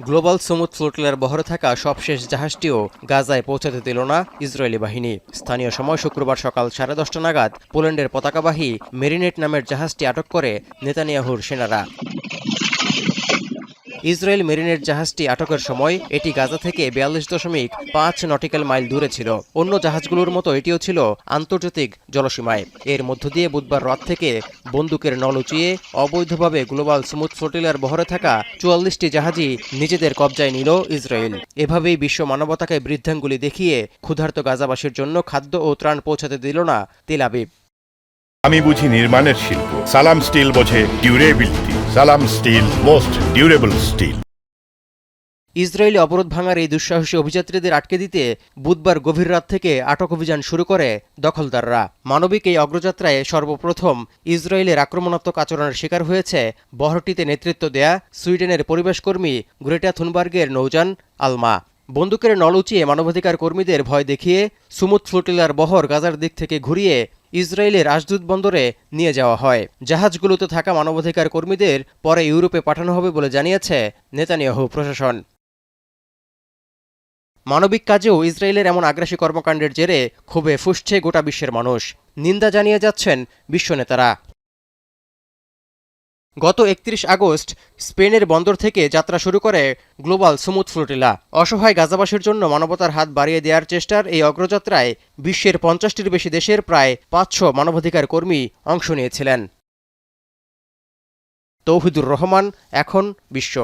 Global সমুদ ফ্লোটিলার বহরে থাকা সবশেষ জাহাজটিও গাজায় পৌঁছাতে দিল না ইসরায়েলি বাহিনী। স্থানীয় সময় শুক্রবার সকাল 10:30 নাগাদ পোল্যান্ডের পতাকাবাহী মেরিনেট নামের জাহাজটি আটক করে নেতানিয়াহুর সেনারা। ইসরায়েল মেরিনেট জাহাজটি আটকের সময় এটি গাজা থেকে 42.5 নটিক্যাল মাইল দূরে ছিল। অন্য জাহাজগুলোর মতো এটিও ছিল আন্তর্জাতিক জলসীমায়। এর মধ্য দিয়ে বুধবার রাত থেকে বন্দুকের নল উঁচিয়ে অবৈধভাবে গ্লোবাল সমুদ ফ্লোটিলার বহরে থাকা 44টি জাহাজই নিজেদের কবজায় নিল ইসরায়েল। এভাবেই বিশ্ব মানবতাকে বৃদ্ধাঙ্গুলি দেখিয়ে ক্ষুধার্ত গাজাবাসীর জন্য খাদ্য ও ত্রাণ পৌঁছাতে দিল না তেল আবিব। আমি বুঝি নির্মাণের শিল্প, সালাম স্টিল বোঝে ডিউরেবিলিটি। সালাম স্টিল, মোস্ট ডিউরেবল স্টিল। ইসরায়েলি অবরোধ ভাঙার এই দুঃসাহসী অভিযাত্রীদের আটকে দিতে বুধবার গভীর রাত থেকে আটক অভিযান শুরু করে দখলদাররা। মানবিক এই অগ্রযাত্রায় সর্বপ্রথম ইসরায়েলের আক্রমণাত্মক আচরণের শিকার হয়েছে বহরটিতে নেতৃত্ব দেয়া সুইডেনের পরিবেশকর্মী গ্রেটা থুনবার্গের নৌযান আলমা। বন্দুকের নল উঁচিয়ে মানবাধিকার কর্মীদের ভয় দেখিয়ে সমুদ ফ্লোটিলার বহর গাজার দিক থেকে ঘুরিয়ে ইসরায়েলের আশদুদ বন্দরে নিয়ে যাওয়া হয়। জাহাজগুলোতে থাকা মানবাধিকার কর্মীদের পরে ইউরোপে পাঠানো হবে বলে জানিয়েছে নেতানিয়াহু প্রশাসন। মানবিক কাজেও ইসরায়েলের এমন আগ্রাসী কর্মকাণ্ডের জেরে ক্ষোভে ফুঁসছে গোটা বিশ্বের মানুষ। নিন্দা জানিয়ে যাচ্ছেন বিশ্ব নেতারা। গত 31 আগস্ট স্পেনের বন্দর থেকে যাত্রা শুরু করে গ্লোবাল সমুদ ফ্লোটিলা। অসহায় গাজাবাসীর জন্য মানবতার হাত বাড়িয়ে দেওয়ার চেষ্টার এই অগ্রযাত্রায় বিশ্বের 50টির বেশি দেশের প্রায় 500 মানবাধিকার কর্মী অংশ নিয়েছিলেন। তৌহিদুর রহমান, এখন বিশ্ব।